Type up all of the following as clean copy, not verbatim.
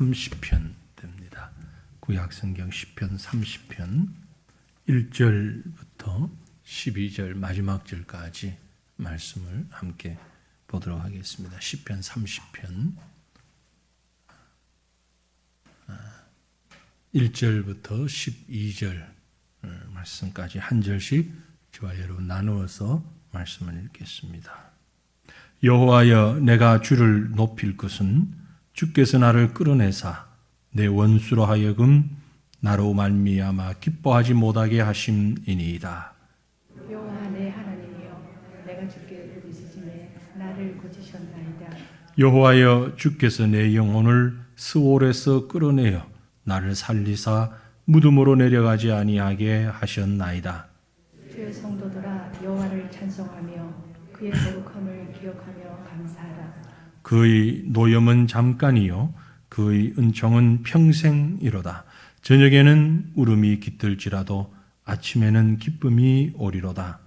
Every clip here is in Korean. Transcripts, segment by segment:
30편 됩니다. 구약성경 시편 30편 1절부터 12절 마지막 절까지 말씀을 함께 보도록 하겠습니다. 시편 30편 1절부터 12절 말씀까지 한 절씩 저와 여러분 나누어서 말씀을 읽겠습니다. 여호와여, 내가 주를 높일 것은 주께서 나를 끌어내사 내 원수로 하여금 나로 말미암아 기뻐하지 못하게 하심이니이다. 여호와 내 하나님이여, 내가 주께 부르짖음에 나를 고치셨나이다. 여호와여, 주께서 내 영혼을 스올에서 끌어내어 나를 살리사 무덤으로 내려가지 아니하게 하셨나이다. 주의 성도들아, 여호와를 찬송하며 그의 거룩함을 기억하며 감사하라. 그의 노염은 잠깐이요 그의 은총은 평생이로다. 저녁에는 울음이 깃들지라도 아침에는 기쁨이 오리로다.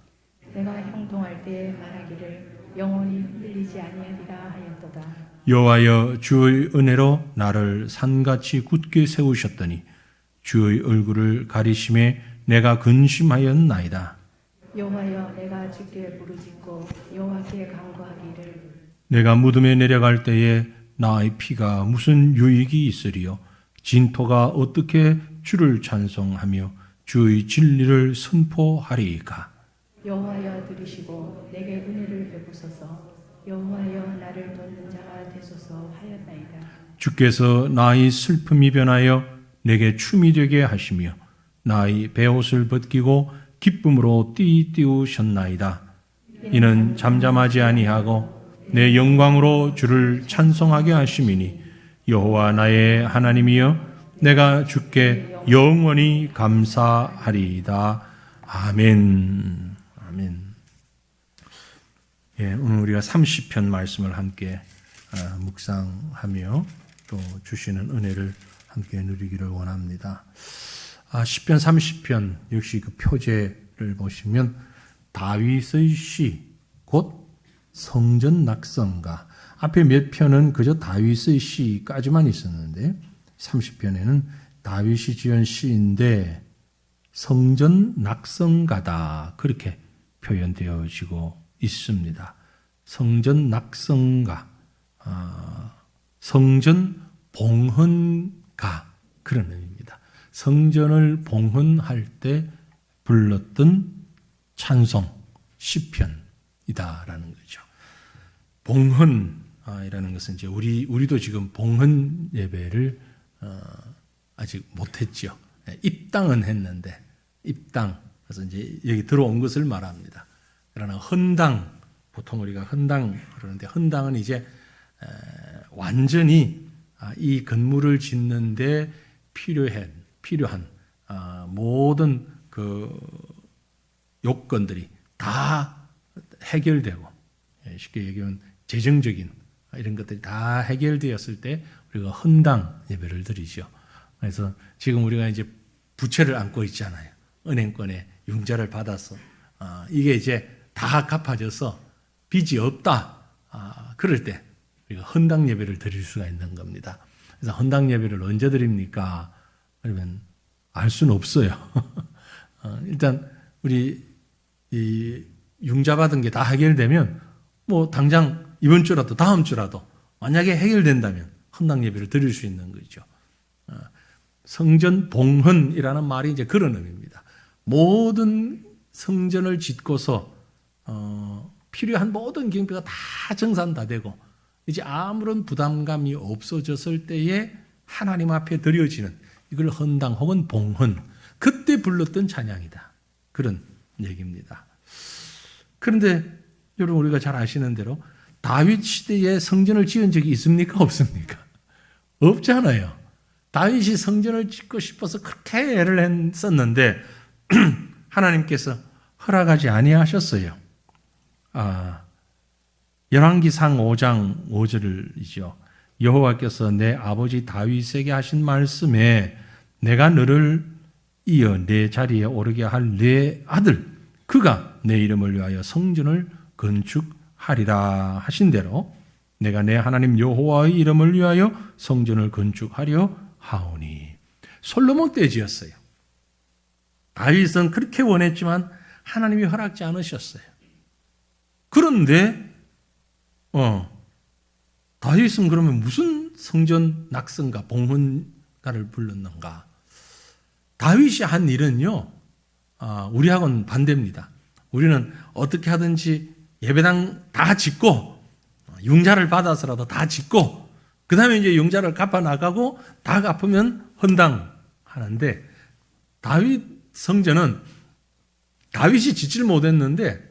내가 형통할 때에 말하기를 영원히 흔들리지 아니하리라 하였도다. 여호와여, 주의 은혜로 나를 산같이 굳게 세우셨더니 주의 얼굴을 가리심에 내가 근심하였나이다. 여호와여, 내가 주께 부르짖고 여호와께 간구하기를 내가 무덤에 내려갈 때에 나의 피가 무슨 유익이 있으리요? 진토가 어떻게 주를 찬송하며 주의 진리를 선포하리이까? 여호와여, 들으시고 내게 은혜를 베푸소서. 여호와여, 나를 돕는 자가 되소서 하였나이다. 주께서 나의 슬픔이 변하여 내게 춤이 되게 하시며 나의 베옷을 벗기고 기쁨으로 띠띠우셨나이다. 이는 잠잠하지 아니하고 내 영광으로 주를 찬송하게 하심이니 여호와 나의 하나님이여, 내가 주께 영원히 감사하리이다. 아멘. 아멘. 예, 오늘 우리가 30편 말씀을 함께 묵상하며 또 주시는 은혜를 함께 누리기를 원합니다. 시편 30편 역시 그 표제를 보시면 다윗의 시, 곧 성전 낙성가. 앞에 몇 편은 그저 다윗의 시까지만 있었는데 30편에는 다윗이 지은 시인데 성전 낙성가다, 그렇게 표현되어지고 있습니다. 성전 낙성가, 성전 봉헌가, 그런 의미입니다. 성전을 봉헌할 때 불렀던 찬송, 시편이다라는 거죠. 봉헌이라는 것은 이제 우리도 지금 봉헌 예배를 아직 못했죠. 입당은 했는데, 입당, 그래서 이제 여기 들어온 것을 말합니다. 그러나 헌당, 보통 우리가 헌당 그러는데, 헌당은 이제 완전히 이 건물을 짓는데 필요한 모든 그 요건들이 다 해결되고, 쉽게 얘기하면 재정적인 이런 것들이 다 해결되었을 때 우리가 헌당 예배를 드리죠. 그래서 지금 우리가 이제 부채를 안고 있잖아요. 은행권에 융자를 받아서 이게 이제 다 갚아져서 빚이 없다. 그럴 때 우리가 헌당 예배를 드릴 수가 있는 겁니다. 그래서 헌당 예배를 언제 드립니까? 그러면 알 수는 없어요. 일단 우리 이 융자 받은 게 다 해결되면 뭐 당장 이번 주라도 다음 주라도 만약에 해결된다면 헌당 예배를 드릴 수 있는 거죠. 성전 봉헌이라는 말이 이제 그런 의미입니다. 모든 성전을 짓고서 필요한 모든 경비가 다 정산 다 되고 이제 아무런 부담감이 없어졌을 때에 하나님 앞에 드려지는, 이걸 헌당 혹은 봉헌, 그때 불렀던 찬양이다, 그런 얘기입니다. 그런데 여러분, 우리가 잘 아시는 대로 다윗 시대에 성전을 지은 적이 있습니까? 없습니까? 없잖아요. 다윗이 성전을 짓고 싶어서 그렇게 애를 했었는데 하나님께서 허락하지 아니하셨어요. 열왕기상 5장 5절이죠. 여호와께서 내 아버지 다윗에게 하신 말씀에 내가 너를 이어 내 자리에 오르게 할 내 아들, 그가 내 이름을 위하여 성전을 건축하리라 하신 대로 내가 내 하나님 여호와의 이름을 위하여 성전을 건축하려 하오니. 솔로몬 때 지었어요. 다윗은 그렇게 원했지만 하나님이 허락지 않으셨어요. 그런데 다윗은 그러면 무슨 성전 낙성가 봉헌가를 불렀는가? 다윗이 한 일은요, 우리하고는 반대입니다. 우리는 어떻게 하든지 예배당 다 짓고 융자를 받아서라도 다 짓고 그 다음에 이제 융자를 갚아 나가고 다 갚으면 헌당하는데, 다윗 성전은 다윗이 짓질 못했는데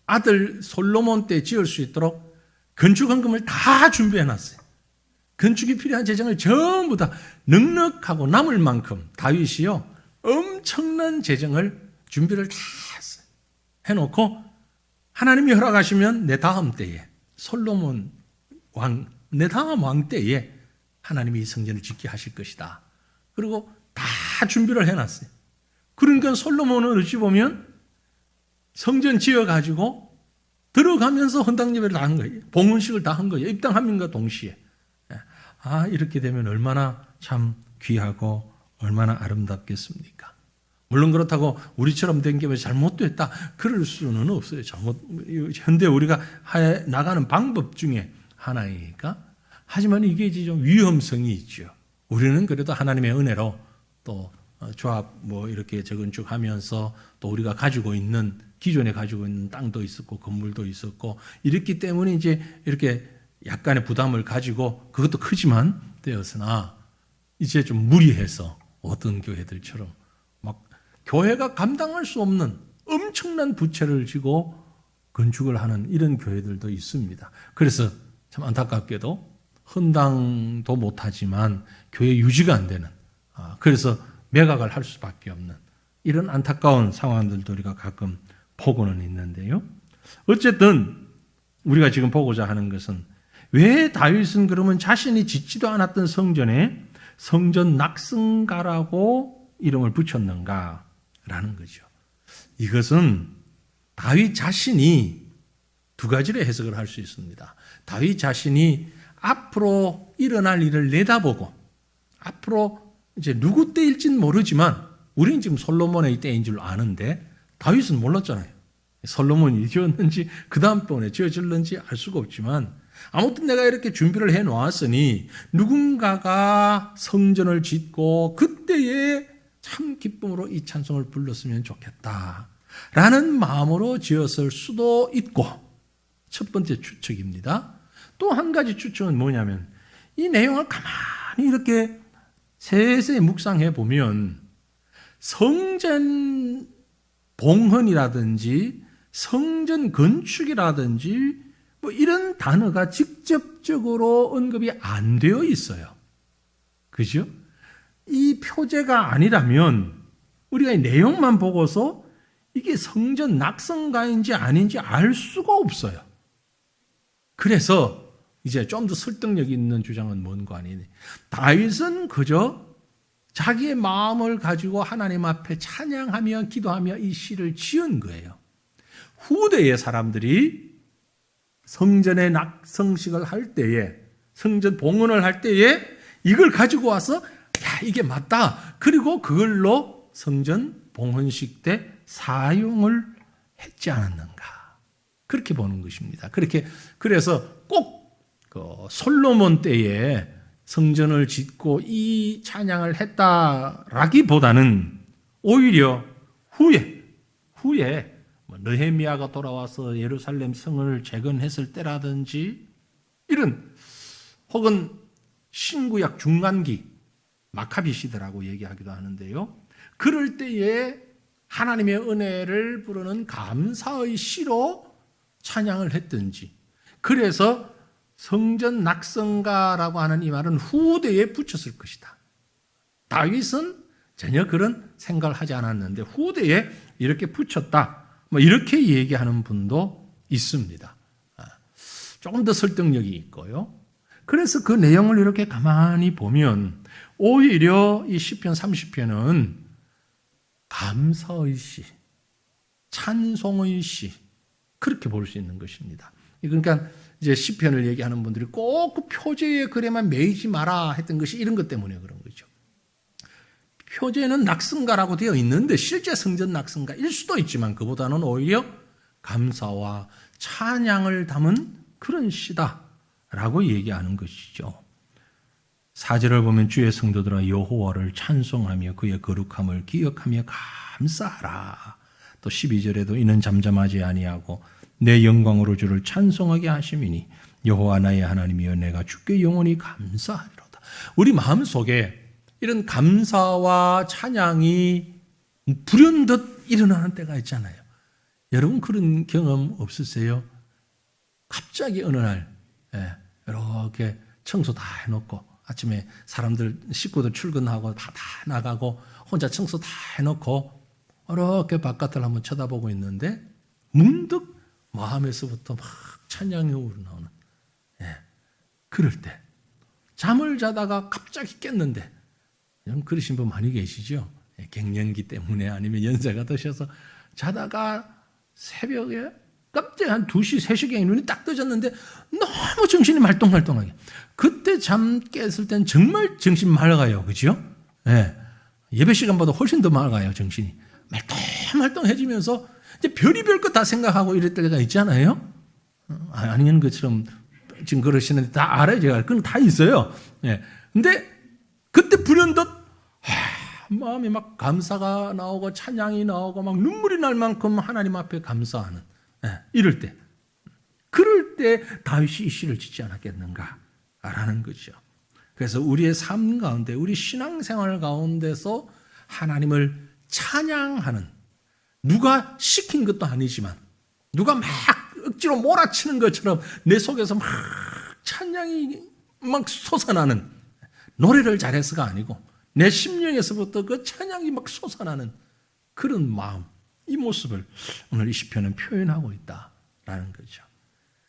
아들 솔로몬 때 지을 수 있도록 건축헌금을 다 준비해놨어요. 건축이 필요한 재정을 전부 다 넉넉하고 남을 만큼 다윗이요 엄청난 재정을 준비를 다 했어요. 해놓고 하나님이 허락하시면 내 다음 때에 솔로몬 왕, 내 다음 왕 때에 하나님이 이 성전을 짓게 하실 것이다. 그리고 다 준비를 해놨어요. 그러니까 솔로몬은 어찌 보면 성전 지어가지고 들어가면서 헌당 예배를 다 한 거예요. 봉헌식을 다 한 거예요. 입당함과 동시에. 이렇게 되면 얼마나 참 귀하고 얼마나 아름답겠습니까? 물론 그렇다고 우리처럼 된 게 잘못됐다 그럴 수는 없어요. 현대 우리가 나가는 방법 중에 하나이니까. 하지만 이게 이제 좀 위험성이 있죠. 우리는 그래도 하나님의 은혜로 또 조합 이렇게 재건축하면서 또 우리가 가지고 있는 기존에 가지고 있는 땅도 있었고 건물도 있었고 이랬기 때문에 이제 이렇게 약간의 부담을 가지고 그것도 크지만 되었으나 이제 좀 무리해서 어떤 교회들처럼 막 교회가 감당할 수 없는 엄청난 부채를 지고 건축을 하는 이런 교회들도 있습니다. 그래서 참 안타깝게도 헌당도 못하지만 교회 유지가 안 되는, 그래서 매각을 할 수밖에 없는 이런 안타까운 상황들도 우리가 가끔 보고는 있는데요. 어쨌든 우리가 지금 보고자 하는 것은 왜 다윗은 그러면 자신이 짓지도 않았던 성전에 성전 낙성가라고 이름을 붙였는가라는 거죠. 이것은 다윗 자신이 두 가지로 해석을 할 수 있습니다. 다윗 자신이 앞으로 일어날 일을 내다보고 앞으로 이제 누구 때일진 모르지만 우리는 지금 솔로몬의 때인 줄 아는데 다윗은 몰랐잖아요. 솔로몬이 지었는지 그 다음번에 지어질는지 알 수가 없지만 아무튼 내가 이렇게 준비를 해놓았으니 누군가가 성전을 짓고 그때에 참 기쁨으로 이 찬송을 불렀으면 좋겠다 라는 마음으로 지었을 수도 있고, 첫 번째 추측입니다. 또 한 가지 추측은 뭐냐면 이 내용을 가만히 이렇게 세세히 묵상해 보면 성전 봉헌이라든지 성전 건축이라든지 이런 단어가 직접적으로 언급이 안 되어 있어요. 그죠? 이 표제가 아니라면 우리가 이 내용만 보고서 이게 성전 낙성가인지 아닌지 알 수가 없어요. 그래서 이제 좀 더 설득력 있는 주장은 뭔가 아니니 다윗은 그저 자기의 마음을 가지고 하나님 앞에 찬양하며 기도하며 이 시를 지은 거예요. 후대의 사람들이 성전의 낙성식을 할 때에, 성전 봉헌을 할 때에 이걸 가지고 와서 이게 맞다. 그리고 그걸로 성전 봉헌식 때 사용을 했지 않았는가. 그렇게 보는 것입니다. 그래서 꼭 솔로몬 때에 성전을 짓고 이 찬양을 했다라기보다는 오히려 후에 느헤미야가 돌아와서 예루살렘 성을 재건했을 때라든지 이런, 혹은 신구약 중간기 마카비 시대라고 얘기하기도 하는데요. 그럴 때에 하나님의 은혜를 부르는 감사의 시로 찬양을 했든지, 그래서 성전 낙성가라고 하는 이 말은 후대에 붙였을 것이다. 다윗은 전혀 그런 생각을 하지 않았는데 후대에 이렇게 붙였다. 이렇게 얘기하는 분도 있습니다. 조금 더 설득력이 있고요. 그래서 그 내용을 이렇게 가만히 보면 오히려 이 시편 30편은 감사의 시, 찬송의 시, 그렇게 볼 수 있는 것입니다. 그러니까 이제 시편을 얘기하는 분들이 꼭 그 표제의 글에만 매이지 마라 했던 것이 이런 것 때문에 그런 거죠. 표제는 낙성가라고 되어 있는데 실제 성전 낙성가일 수도 있지만 그보다는 오히려 감사와 찬양을 담은 그런 시다라고 얘기하는 것이죠. 4절을 보면 주의 성도들아 여호와를 찬송하며 그의 거룩함을 기억하며 감사하라. 또 12절에도 이는 잠잠하지 아니하고 내 영광으로 주를 찬송하게 하심이니 여호와 나의 하나님이여 내가 주께 영원히 감사하리로다. 우리 마음속에 이런 감사와 찬양이 불현듯 일어나는 때가 있잖아요. 여러분 그런 경험 없으세요? 갑자기 어느 날 이렇게 청소 다 해놓고 아침에 사람들 식구들 출근하고 다 나가고 혼자 청소 다 해놓고 이렇게 바깥을 한번 쳐다보고 있는데 문득 마음에서부터 막 찬양이 우러나오는 그럴 때 잠을 자다가 갑자기 깼는데 여러분 그러신 분 많이 계시죠? 갱년기 때문에 아니면 연세가 드셔서 자다가 새벽에 깜짝 한 2시, 3시경에 눈이 딱 떠졌는데 너무 정신이 말똥말똥하게. 그때 잠 깼을 땐 정말 정신 맑아요. 그죠? 예배 시간보다 훨씬 더 맑아요. 정신이. 말똥말똥해지면서 이제 별의별 것 다 생각하고 이럴 때가 있잖아요. 아닌 것처럼 지금 그러시는데 다 알아요. 제가. 그건 다 있어요. 근데 그때 불현듯 마음이 막 감사가 나오고 찬양이 나오고 막 눈물이 날 만큼 하나님 앞에 감사하는 이럴 때 그럴 때 다윗이 이 시를 짓지 않았겠는가라는 거죠. 그래서 우리의 삶 가운데 우리 신앙생활 가운데서 하나님을 찬양하는 누가 시킨 것도 아니지만 누가 막 억지로 몰아치는 것처럼 내 속에서 막 찬양이 막 솟아나는 노래를 잘해서가 아니고 내 심령에서부터 그 찬양이 막 솟아나는 그런 마음, 이 모습을 오늘 이 시편은 표현하고 있다라는 거죠.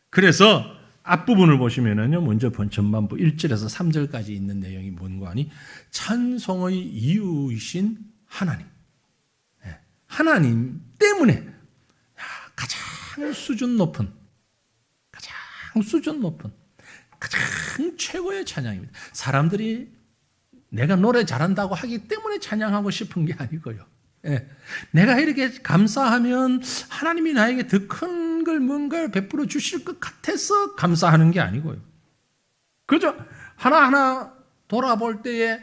그래서 앞부분을 보시면은요, 먼저 전반부 1절에서 3절까지 있는 내용이 뭔가 하니 찬송의 이유이신 하나님. 하나님 때문에 가장 수준 높은, 가장 최고의 찬양입니다. 사람들이 내가 노래 잘한다고 하기 때문에 찬양하고 싶은 게 아니고요. 내가 이렇게 감사하면 하나님이 나에게 더 큰 걸 뭔가를 베풀어 주실 것 같아서 감사하는 게 아니고요. 그죠? 하나하나 돌아볼 때에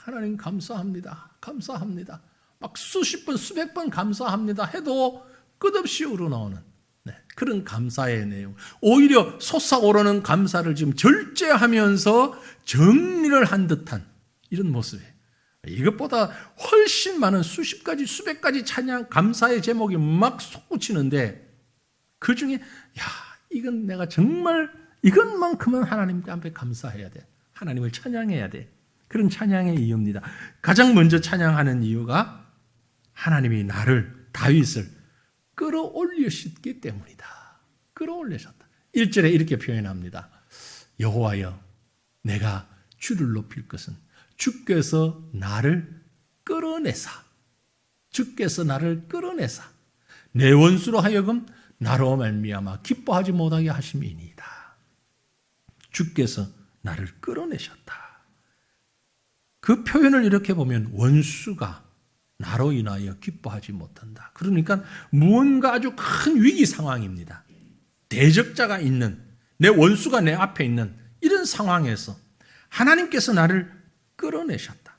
하나님 감사합니다. 감사합니다. 막 수십 번, 수백 번 감사합니다 해도 끝없이 우러나오는 그런 감사의 내용. 오히려 솟아오르는 감사를 지금 절제하면서 정리를 한 듯한 이런 모습이에요. 이것보다 훨씬 많은 수십 가지, 수백 가지 찬양, 감사의 제목이 막 솟구치는데 그 중에 이건 내가 정말 이것만큼은 하나님 앞에 감사해야 돼. 하나님을 찬양해야 돼. 그런 찬양의 이유입니다. 가장 먼저 찬양하는 이유가 하나님이 다윗을 끌어올리셨기 때문이다. 끌어올리셨다. 1절에 이렇게 표현합니다. 여호와여, 내가 주를 높일 것은 주께서 나를 끌어내사 내 원수로 하여금 나로 말미암아 기뻐하지 못하게 하심이니이다. 주께서 나를 끌어내셨다. 그 표현을 이렇게 보면 원수가 나로 인하여 기뻐하지 못한다. 그러니까 무언가 아주 큰 위기 상황입니다. 대적자가 있는, 내 원수가 내 앞에 있는 이런 상황에서 하나님께서 나를 끌어내셨다.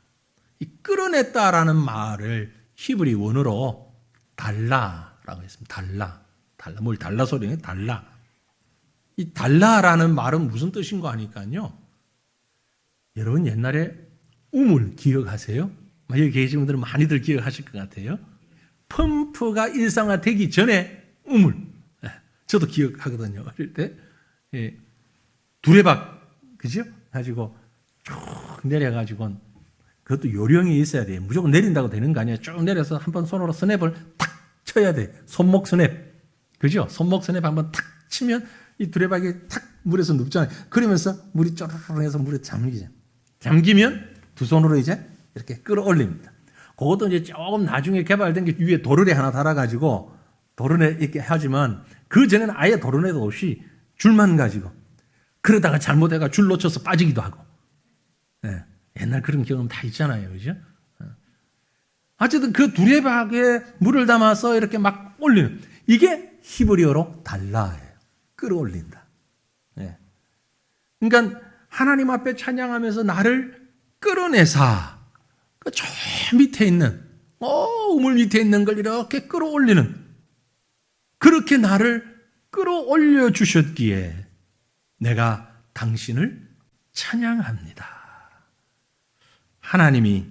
이 끌어냈다라는 말을 히브리 원어로 달라라고 했습니다. 뭘 달라 소리예요? 달라. 이 달라라는 말은 무슨 뜻인가 하니까요. 여러분 옛날에 우물 기억하세요? 여기 계신 분들은 많이들 기억하실 것 같아요. 펌프가 일상화되기 전에 우물. 저도 기억하거든요. 어릴 때. 두레박, 그죠? 가지고 쭉 내려가지고 그것도 요령이 있어야 돼요. 무조건 내린다고 되는 거 아니에요. 쭉 내려서 한번 손으로 스냅을 탁 쳐야 돼. 손목 스냅. 그죠? 손목 스냅 한번 탁 치면 이 두레박이 탁 물에서 눕잖아요. 그러면서 물이 쪼르르 해서 물에 잠기죠. 잠기면 두 손으로 이제 이렇게 끌어올립니다. 그것도 이제 조금 나중에 개발된 게 위에 도르래 하나 달아가지고 도르래 이렇게 하지만 그 전에는 아예 도르래도 없이 줄만 가지고 그러다가 잘못해가 줄 놓쳐서 빠지기도 하고. 예, 옛날 그런 경험 다 있잖아요. 그죠? 어쨌든 그 두레박에 물을 담아서 이렇게 막 올리는, 이게 히브리어로 달라예요. 끌어올린다. 예. 그러니까 하나님 앞에 찬양하면서 나를 끌어내사, 저 밑에 있는, 우물 밑에 있는 걸 이렇게 끌어올리는, 그렇게 나를 끌어올려 주셨기에 내가 당신을 찬양합니다. 하나님이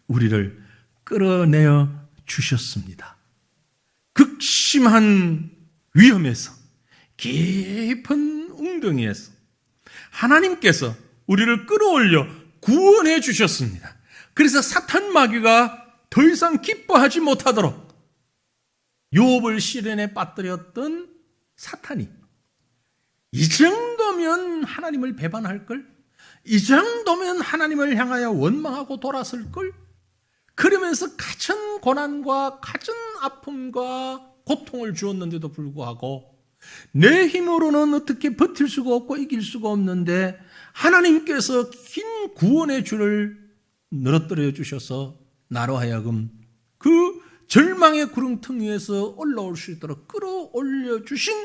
우리를 끌어내어 주셨습니다. 극심한 위험에서, 깊은 웅덩이에서 하나님께서 우리를 끌어올려 구원해 주셨습니다. 그래서 사탄 마귀가 더 이상 기뻐하지 못하도록 욥을 시련에 빠뜨렸던 사탄이, 이 정도면 하나님을 배반할 걸, 이 정도면 하나님을 향하여 원망하고 돌아설 걸, 그러면서 갖은 고난과 갖은 아픔과 고통을 주었는데도 불구하고 내 힘으로는 어떻게 버틸 수가 없고 이길 수가 없는데 하나님께서 긴 구원의 줄을 늘어뜨려 주셔서 나로 하여금 그 절망의 구렁텅이에서 올라올 수 있도록 끌어올려 주신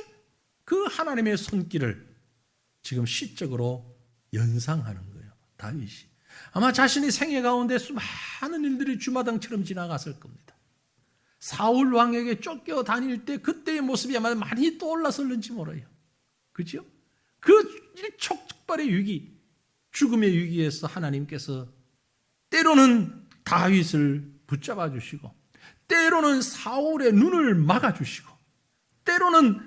그 하나님의 손길을 지금 시적으로 연상하는 거예요. 다윗이. 아마 자신의 생애 가운데 수많은 일들이 주마등처럼 지나갔을 겁니다. 사울 왕에게 쫓겨 다닐 때 그때의 모습이 아마 많이 떠올랐을는지 몰라요. 그죠? 그 일촉즉발의 위기, 죽음의 위기에서 하나님께서 때로는 다윗을 붙잡아 주시고, 때로는 사울의 눈을 막아 주시고, 때로는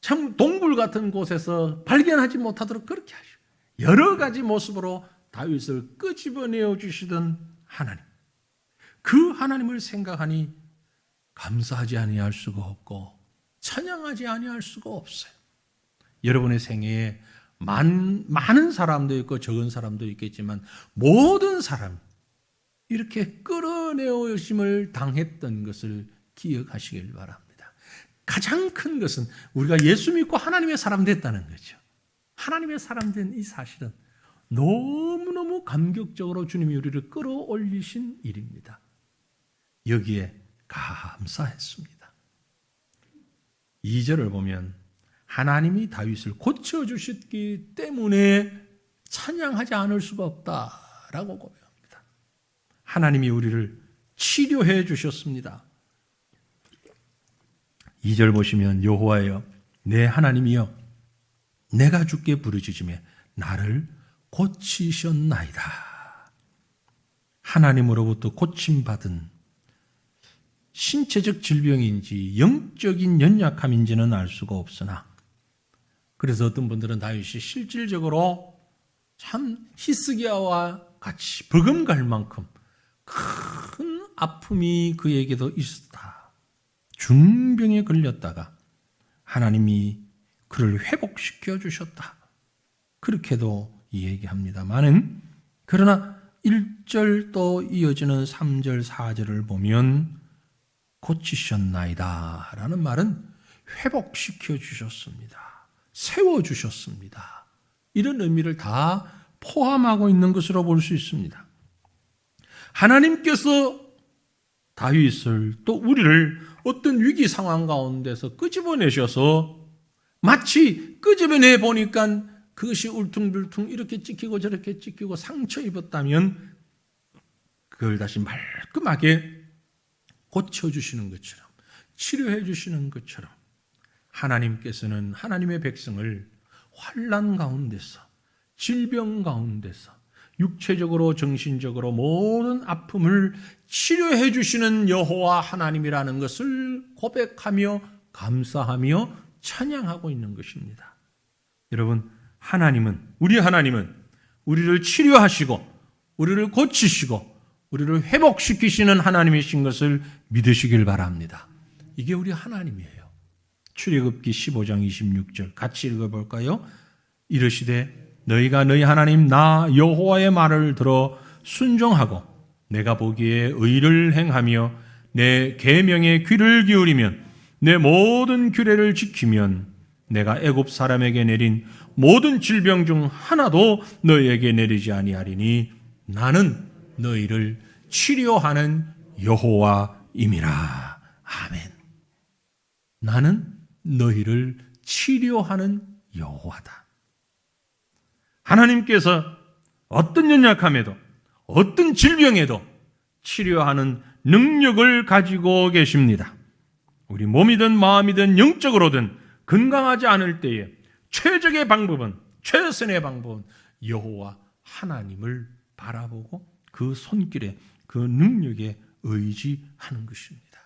참 동굴 같은 곳에서 발견하지 못하도록 그렇게 하시고, 여러 가지 모습으로 다윗을 끄집어내어 주시던 하나님, 그 하나님을 생각하니 감사하지 아니할 수가 없고 찬양하지 아니할 수가 없어요. 여러분의 생애에 많은 사람도 있고 적은 사람도 있겠지만 모든 사람 이렇게 끌어내어심을 당했던 것을 기억하시길 바랍니다. 가장 큰 것은 우리가 예수 믿고 하나님의 사람 됐다는 거죠. 하나님의 사람 된 이 사실은 너무너무 감격적으로 주님이 우리를 끌어올리신 일입니다. 여기에 감사했습니다. 2절을 보면 하나님이 다윗을 고쳐주셨기 때문에 찬양하지 않을 수가 없다라고 고백합니다. 하나님이 우리를 치료해 주셨습니다. 2절 보시면 여호와여 내 하나님이여 내가 주께 부르짖으며 나를 고치셨나이다. 하나님으로부터 고침받은 신체적 질병인지 영적인 연약함인지는 알 수가 없으나, 그래서 어떤 분들은 다윗이 실질적으로 참 히스기야와 같이 버금갈 만큼 큰 아픔이 그에게도 있었다. 중병에 걸렸다가 하나님이 그를 회복시켜 주셨다. 그렇게도 얘기합니다만은, 그러나 1절 또 이어지는 3절 4절을 보면 고치셨나이다 라는 말은 회복시켜 주셨습니다. 세워주셨습니다. 이런 의미를 다 포함하고 있는 것으로 볼 수 있습니다. 하나님께서 다윗을 또 우리를 어떤 위기 상황 가운데서 끄집어내셔서 마치 끄집어내 보니까 그것이 울퉁불퉁 이렇게 찍히고 저렇게 찍히고 상처 입었다면 그걸 다시 말끔하게 고쳐주시는 것처럼, 치료해 주시는 것처럼 하나님께서는 하나님의 백성을 환난 가운데서, 질병 가운데서, 육체적으로 정신적으로 모든 아픔을 치료해 주시는 여호와 하나님이라는 것을 고백하며 감사하며 찬양하고 있는 것입니다. 여러분, 우리 하나님은 우리를 치료하시고 우리를 고치시고 우리를 회복시키시는 하나님이신 것을 믿으시길 바랍니다. 이게 우리 하나님이에요. 출애굽기 15장 26절 같이 읽어볼까요? 이르시되 너희가 너희 하나님 나 여호와의 말을 들어 순종하고 내가 보기에 의를 행하며 내 계명에 귀를 기울이면 내 모든 규례를 지키면 내가 애굽 사람에게 내린 모든 질병 중 하나도 너희에게 내리지 아니하리니 나는 너희를 치료하는 여호와임이라. 아멘. 나는 너희를 치료하는 여호와다. 하나님께서 어떤 연약함에도 어떤 질병에도 치료하는 능력을 가지고 계십니다. 우리 몸이든 마음이든 영적으로든 건강하지 않을 때에 최적의 방법은, 최선의 방법은 여호와 하나님을 바라보고 그 손길에, 그 능력에 의지하는 것입니다.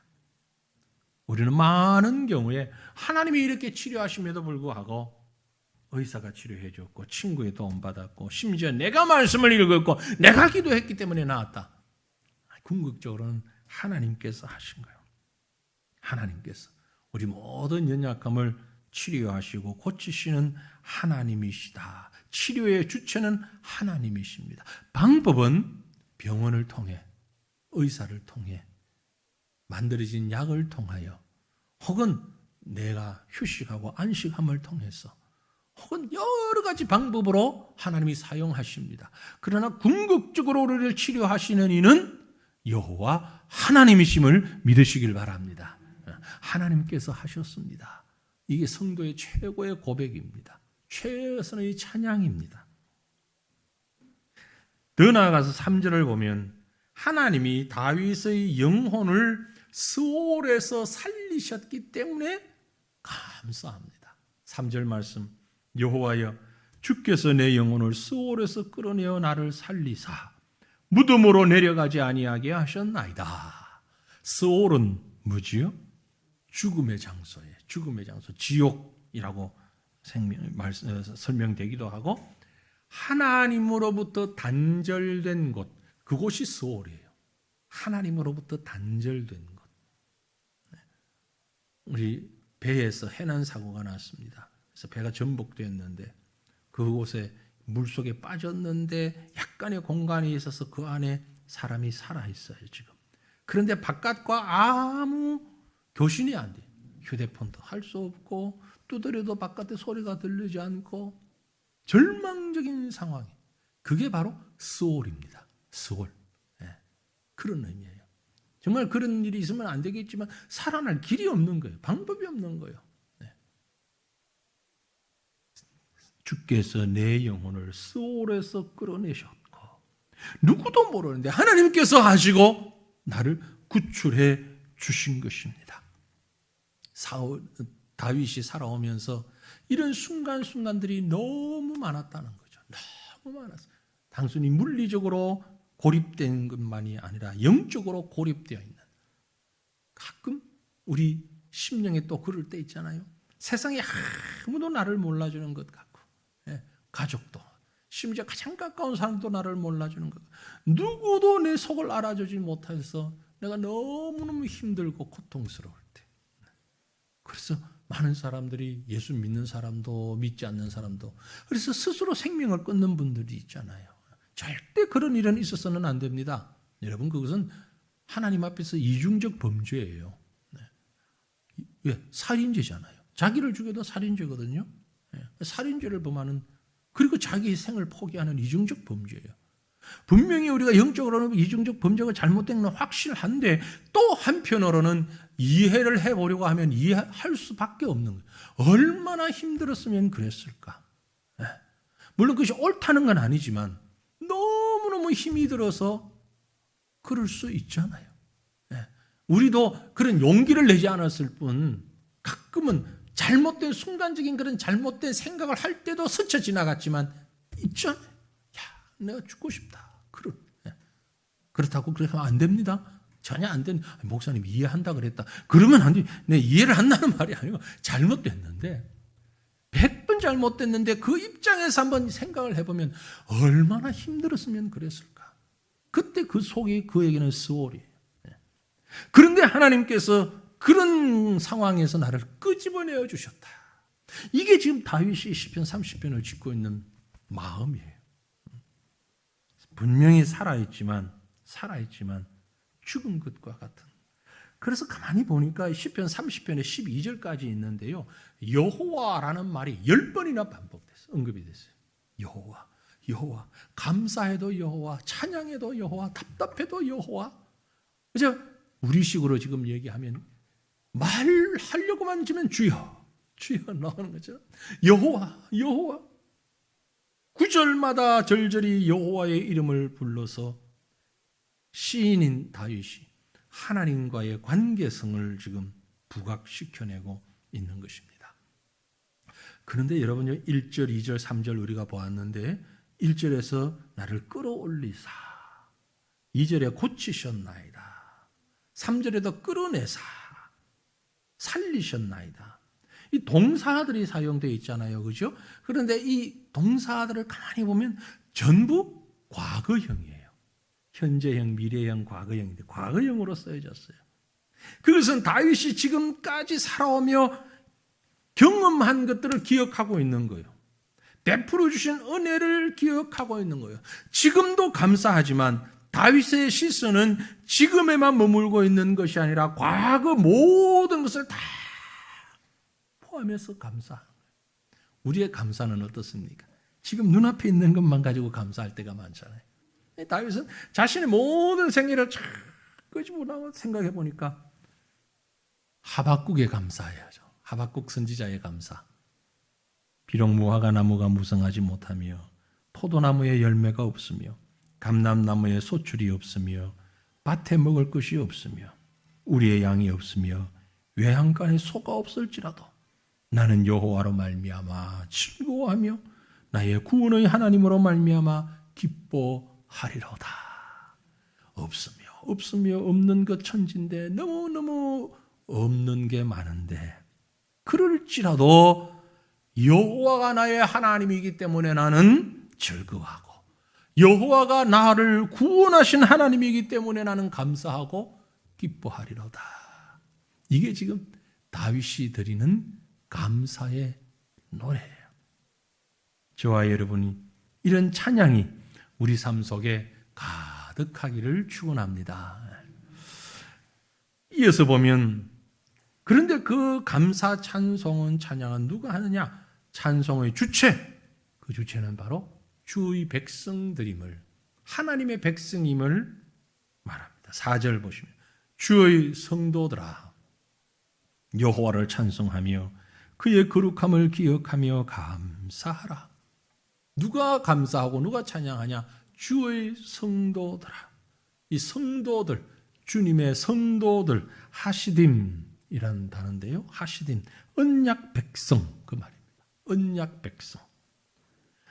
우리는 많은 경우에 하나님이 이렇게 치료하심에도 불구하고 의사가 치료해 줬고 친구의 도움 받았고 심지어 내가 말씀을 읽었고 내가 기도했기 때문에 나았다. 궁극적으로는 하나님께서 하신 거예요. 하나님께서 우리 모든 연약함을 치료하시고 고치시는 하나님이시다. 치료의 주체는 하나님이십니다. 방법은 병원을 통해, 의사를 통해, 만들어진 약을 통하여, 혹은 내가 휴식하고 안식함을 통해서, 혹은 여러 가지 방법으로 하나님이 사용하십니다. 그러나 궁극적으로 우리를 치료하시는 이는 여호와 하나님이심을 믿으시길 바랍니다. 하나님께서 하셨습니다. 이게 성도의 최고의 고백입니다. 최선의 찬양입니다. 더 나아가서 3절을 보면 하나님이 다윗의 영혼을 스올에서 살리셨기 때문에 감사합니다. 3절 말씀, 여호와여 주께서 내 영혼을 스올에서 끌어내어 나를 살리사 무덤으로 내려가지 아니하게 하셨나이다. 스올은 뭐지요? 죽음의 장소예요. 죽음의 장소, 지옥이라고 설명되기도 하고 하나님으로부터 단절된 곳, 그곳이 스올이에요. 하나님으로부터 단절된 곳. 우리 배에서 해난 사고가 났습니다. 그래서 배가 전복됐는데 그곳에 물속에 빠졌는데 약간의 공간이 있어서 그 안에 사람이 살아있어요 지금. 그런데 바깥과 아무 교신이 안 돼요. 휴대폰도 할 수 없고 두드려도 바깥에 소리가 들리지 않고 절망적인 상황이. 그게 바로 스올입니다. 스올. 네. 그런 의미예요. 정말 그런 일이 있으면 안 되겠지만 살아날 길이 없는 거예요. 방법이 없는 거예요. 네. 주께서 내 영혼을 스올에서 끌어내셨고 누구도 모르는데 하나님께서 하시고 나를 구출해 주신 것입니다. 다윗이 살아오면서 이런 순간순간들이 너무 많았다는 거죠. 너무 많았어요. 단순히 물리적으로 고립된 것만이 아니라 영적으로 고립되어 있는. 가끔 우리 심령에 또 그럴 때 있잖아요. 세상에 아무도 나를 몰라주는 것 같고, 가족도, 심지어 가장 가까운 사람도 나를 몰라주는 것 같고, 누구도 내 속을 알아주지 못해서 내가 너무너무 힘들고 고통스러울 때. 그래서 많은 사람들이 예수 믿는 사람도 믿지 않는 사람도 그래서 스스로 생명을 끊는 분들이 있잖아요. 절대 그런 일은 있어서는 안 됩니다. 여러분 그것은 하나님 앞에서 이중적 범죄예요. 왜? 살인죄잖아요. 자기를 죽여도 살인죄거든요. 살인죄를 범하는 그리고 자기의 생을 포기하는 이중적 범죄예요. 분명히 우리가 영적으로는 이중적 범죄가 잘못된 건 확실한데 또 한편으로는 이해를 해보려고 하면 이해할 수밖에 없는 거예요. 얼마나 힘들었으면 그랬을까. 물론 그것이 옳다는 건 아니지만 너무너무 힘이 들어서 그럴 수 있잖아요. 우리도 그런 용기를 내지 않았을 뿐 가끔은 잘못된 순간적인 그런 잘못된 생각을 할 때도 스쳐 지나갔지만 있잖아요. 야, 내가 죽고 싶다. 그렇다고 그렇게 하면 안 됩니다. 전혀 안 되는. 목사님 이해한다 그랬다. 그러면 안 돼. 내 이해를 한다는 말이 아니고 잘못됐는데 100번 잘못됐는데 그 입장에서 한번 생각을 해보면 얼마나 힘들었으면 그랬을까. 그때 그 속이 그에게는 스올이에요. 그런데 하나님께서 그런 상황에서 나를 끄집어내어 주셨다. 이게 지금 다윗이 시편 30편을 짓고 있는 마음이에요. 분명히 살아있지만 죽은 것과 같은 그래서 가만히 보니까 시편 30편에 12절까지 있는데요. 여호와라는 말이 10번이나 반복됐어요. 언급이 됐어요. 여호와, 여호와. 감사해도 여호와, 찬양해도 여호와, 답답해도 여호와. 그죠? 우리식으로 지금 얘기하면 말하려고만 지면 주여, 주여 나오는 거죠. 여호와, 여호와. 구절마다 절절히 여호와의 이름을 불러서 시인인 다윗이 하나님과의 관계성을 지금 부각시켜내고 있는 것입니다. 그런데 여러분 1절, 2절, 3절 우리가 보았는데 1절에서 나를 끌어올리사 2절에 고치셨나이다 3절에도 끌어내사 살리셨나이다. 이 동사들이 사용되어 있잖아요. 그죠? 그런데 이 동사들을 가만히 보면 전부 과거형이에요. 현재형, 미래형, 과거형인데 과거형으로 쓰여졌어요. 그것은 다윗이 지금까지 살아오며 경험한 것들을 기억하고 있는 거예요. 베풀어 주신 은혜를 기억하고 있는 거예요. 지금도 감사하지만 다윗의 시선은 지금에만 머물고 있는 것이 아니라 과거 모든 것을 다 포함해서 감사하는 거예요. 우리의 감사는 어떻습니까? 지금 눈앞에 있는 것만 가지고 감사할 때가 많잖아요. 다윗은 자신의 모든 생애를 쫙 끄집어나고 생각해 보니까 하박국에 감사해야죠. 하박국 선지자의 감사. 비록 무화과 나무가 무성하지 못하며 포도나무에 열매가 없으며 감람나무에 소출이 없으며 밭에 먹을 것이 없으며 우리의 양이 없으며 외양간에 소가 없을지라도 나는 여호와로 말미암아 즐거워하며 나의 구원의 하나님으로 말미암아 기뻐하리로다. 없으며 없는 것 천진데 너무너무 없는 게 많은데 그럴지라도 여호와가 나의 하나님이기 때문에 나는 즐거워하고 여호와가 나를 구원하신 하나님이기 때문에 나는 감사하고 기뻐하리로다. 이게 지금 다윗이 드리는 감사의 노래예요. 저와 여러분이 이런 찬양이 우리 삶 속에 가득하기를 축원합니다. 이어서 보면 그런데 그 감사 찬송은 찬양은 누가 하느냐? 찬송의 주체, 그 주체는 바로 주의 백성들임을 하나님의 백성임을 말합니다. 4절 보시면 주의 성도들아 여호와를 찬송하며 그의 거룩함을 기억하며 감사하라. 누가 감사하고 누가 찬양하냐? 주의 성도들아. 이 성도들, 주님의 성도들, 하시딤이라는 단어인데요. 하시딤, 언약 백성 그 말입니다. 언약 백성.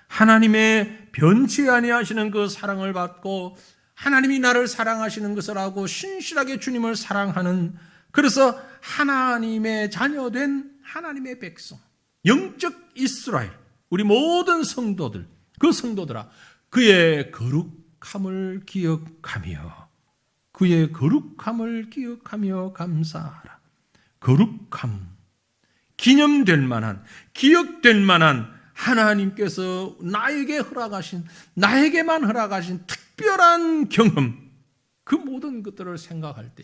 하나님의 변치 아니하시는 그 사랑을 받고 하나님이 나를 사랑하시는 것을 알고 신실하게 주님을 사랑하는, 그래서 하나님의 자녀된 하나님의 백성, 영적 이스라엘, 우리 모든 성도들, 그 성도들아 그의 거룩함을 기억하며 그의 거룩함을 기억하며 감사하라. 거룩함, 기념될 만한, 기억될 만한 하나님께서 나에게 허락하신, 나에게만 허락하신 특별한 경험, 그 모든 것들을 생각할 때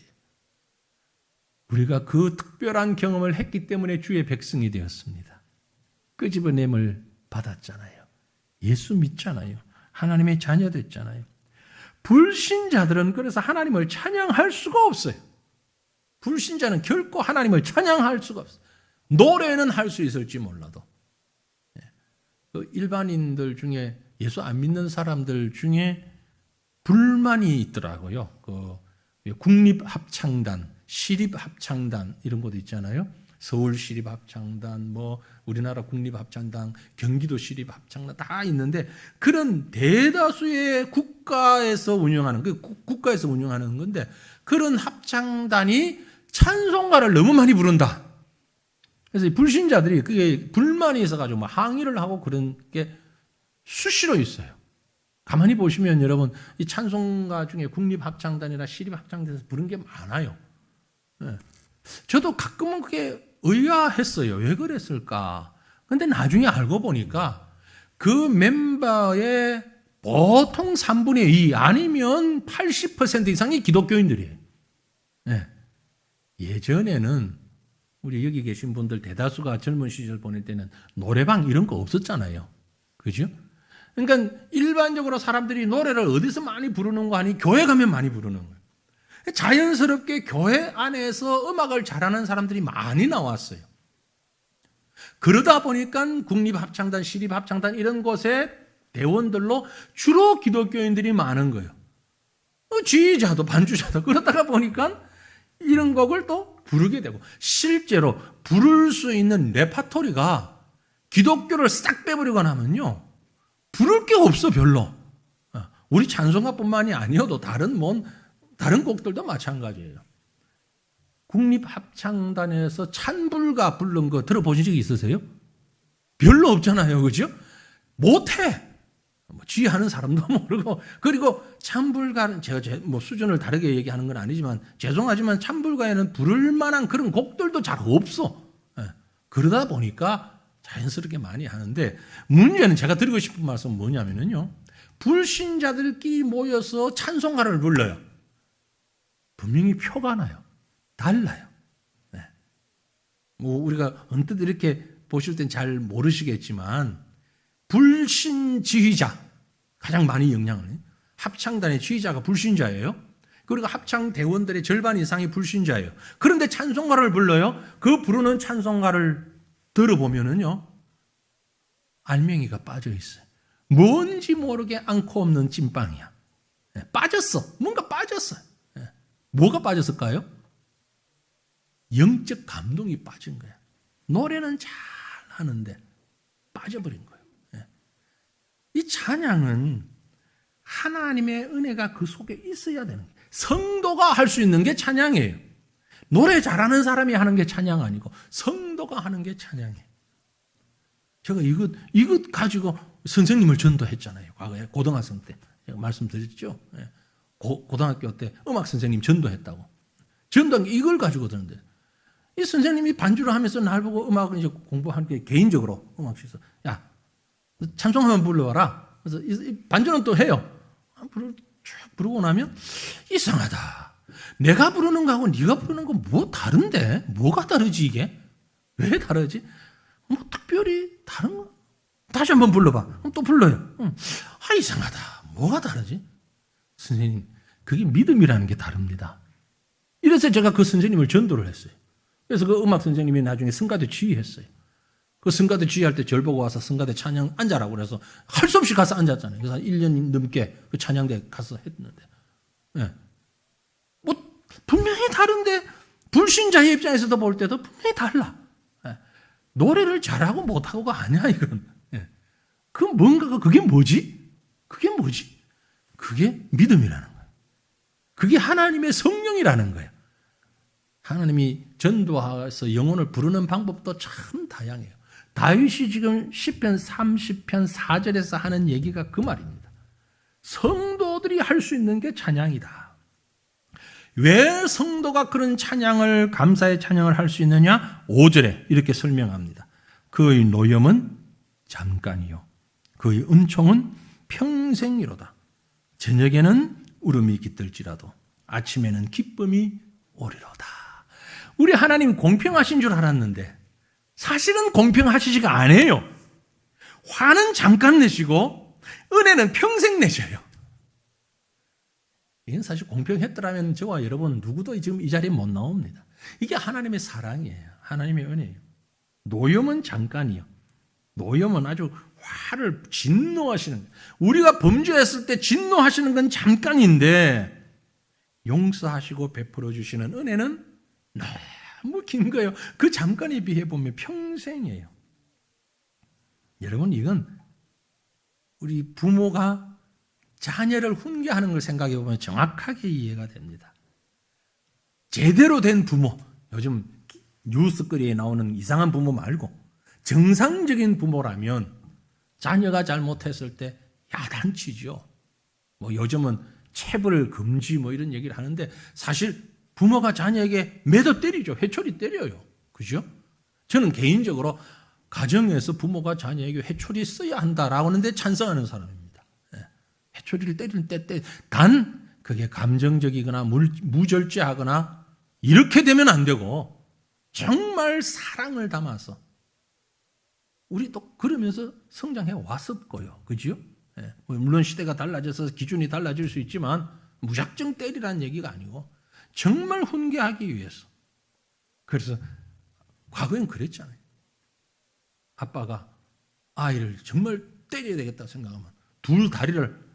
우리가 그 특별한 경험을 했기 때문에 주의 백성이 되었습니다. 끄집어냄을 받았잖아요. 예수 믿잖아요. 하나님의 자녀 됐잖아요. 불신자들은 그래서 하나님을 찬양할 수가 없어요. 불신자는 결코 하나님을 찬양할 수가 없어요. 노래는 할 수 있을지 몰라도. 일반인들 중에, 예수 안 믿는 사람들 중에 불만이 있더라고요. 국립합창단, 시립합창단 이런 것도 있잖아요. 서울시립합창단, 우리나라 국립합창단, 경기도 시립합창단 다 있는데 그런 대다수의 국가에서 운영하는 건데 그런 합창단이 찬송가를 너무 많이 부른다. 그래서 불신자들이 그게 불만이 있어가지고 항의를 하고 그런 게 수시로 있어요. 가만히 보시면 여러분 이 찬송가 중에 국립합창단이나 시립합창단에서 부른 게 많아요. 저도 가끔은 그게 의아했어요. 왜 그랬을까? 근데 나중에 알고 보니까 그 멤버의 보통 3분의 2 아니면 80% 이상이 기독교인들이에요. 예전에는 우리 여기 계신 분들 대다수가 젊은 시절 보낼 때는 노래방 이런 거 없었잖아요. 그죠? 그러니까 일반적으로 사람들이 노래를 어디서 많이 부르는 거 아니? 교회 가면 많이 부르는 거예요. 자연스럽게 교회 안에서 음악을 잘하는 사람들이 많이 나왔어요. 그러다 보니까 국립합창단, 시립합창단 이런 곳에 대원들로 주로 기독교인들이 많은 거예요. 지휘자도 반주자도 그러다가 보니까 이런 곡을 또 부르게 되고 실제로 부를 수 있는 레파토리가 기독교를 싹 빼버리고 나면요. 부를 게 없어 별로. 우리 찬송가뿐만이 아니어도 다른 곡들도 마찬가지예요. 국립합창단에서 찬불가 부른 거 들어보신 적 있으세요? 별로 없잖아요. 그죠? 못해. 지휘하는 사람도 모르고. 그리고 찬불가는 제가 수준을 다르게 얘기하는 건 아니지만 죄송하지만 찬불가에는 부를 만한 그런 곡들도 잘 없어. 그러다 보니까 자연스럽게 많이 하는데 문제는 제가 드리고 싶은 말씀은 뭐냐면요. 불신자들끼리 모여서 찬송가를 불러요. 분명히 표가 나요. 달라요. 우리가 언뜻 이렇게 보실 땐 잘 모르시겠지만 불신 지휘자 가장 많이 영향을 해요. 합창단의 지휘자가 불신자예요. 그리고 합창 대원들의 절반 이상이 불신자예요. 그런데 찬송가를 불러요. 그 부르는 찬송가를 들어보면은요. 알맹이가 빠져 있어요. 뭔지 모르게 않고 없는 찐빵이야. 빠졌어. 뭔가 빠졌어요. 뭐가 빠졌을까요? 영적 감동이 빠진 거야. 노래는 잘 하는데 빠져버린 거예요. 이 찬양은 하나님의 은혜가 그 속에 있어야 되는 거예요. 성도가 할 수 있는 게 찬양이에요. 노래 잘하는 사람이 하는 게 찬양 아니고 성도가 하는 게 찬양이에요. 제가 이것 가지고 선생님을 전도했잖아요. 과거에 고등학생 때 제가 말씀드렸죠. 고등학교 때 음악 선생님 전도했다고. 전도한 게 이걸 가지고 드는데 이 선생님이 반주를 하면서 날 보고 음악을 이제 공부하는 게 개인적으로 음악실에서 야 찬송 한번 불러와라. 그래서 이 반주는 또 해요. 쭉 부르고 나면 이상하다. 내가 부르는 거하고 네가 부르는 거 뭐 다른데? 뭐가 다르지 이게? 왜 다르지? 뭐 특별히 다른 거? 다시 한번 불러봐. 그럼 또 불러요. 이상하다. 뭐가 다르지? 선생님, 그게 믿음이라는 게 다릅니다. 이래서 제가 그 선생님을 전도를 했어요. 그래서 그 음악 선생님이 나중에 성가대 지휘했어요. 그 성가대 지휘할 때 절 보고 와서 성가대 찬양 앉아라고 그래서 할 수 없이 가서 앉았잖아요. 그래서 1년 넘게 그 찬양대 가서 했는데. 뭐, 분명히 다른데, 불신자의 입장에서도 볼 때도 분명히 달라. 노래를 잘하고 못하고가 아니야, 이건. 그게 뭐지? 그게 뭐지? 그게 믿음이라는 거예요. 그게 하나님의 성령이라는 거예요. 하나님이 전도해서 영혼을 부르는 방법도 참 다양해요. 다윗이 지금 시편 30편 4절에서 하는 얘기가 그 말입니다. 성도들이 할 수 있는 게 찬양이다. 왜 성도가 그런 찬양을 감사의 찬양을 할 수 있느냐? 5절에 이렇게 설명합니다. 그의 노염은 잠깐이요 그의 은총은 평생이로다. 저녁에는 울음이 깃들지라도 아침에는 기쁨이 오리로다. 우리 하나님 공평하신 줄 알았는데 사실은 공평하시지가 않아요. 화는 잠깐 내시고 은혜는 평생 내셔요. 이건 사실 공평했더라면 저와 여러분 누구도 지금 이 자리에 못 나옵니다. 이게 하나님의 사랑이에요. 하나님의 은혜예요. 노염은 잠깐이요. 노염은 아주 화를 진노하시는 거예요. 우리가 범죄했을 때 진노하시는 건 잠깐인데 용서하시고 베풀어 주시는 은혜는 너무 긴 거예요. 그 잠깐에 비해 보면 평생이에요. 여러분 이건 우리 부모가 자녀를 훈계하는 걸 생각해 보면 정확하게 이해가 됩니다. 제대로 된 부모, 요즘 뉴스거리에 나오는 이상한 부모 말고 정상적인 부모라면 자녀가 잘못했을 때 야단치죠. 뭐 요즘은 체벌 금지 뭐 이런 얘기를 하는데 사실 부모가 자녀에게 매도 때리죠. 회초리 때려요. 그죠? 저는 개인적으로 가정에서 부모가 자녀에게 회초리 써야 한다라고 하는데 찬성하는 사람입니다. 회초리를 때릴 때 단 그게 감정적이거나 무절제하거나 이렇게 되면 안 되고 정말 사랑을 담아서 우리도 그러면서 성장해 왔었고요. 그죠? 예. 물론 시대가 달라져서 기준이 달라질 수 있지만 무작정 때리라는 얘기가 아니고 정말 훈계하기 위해서. 그래서 과거엔 그랬잖아요. 아빠가 아이를 정말 때려야 되겠다 생각하면 둘 다리를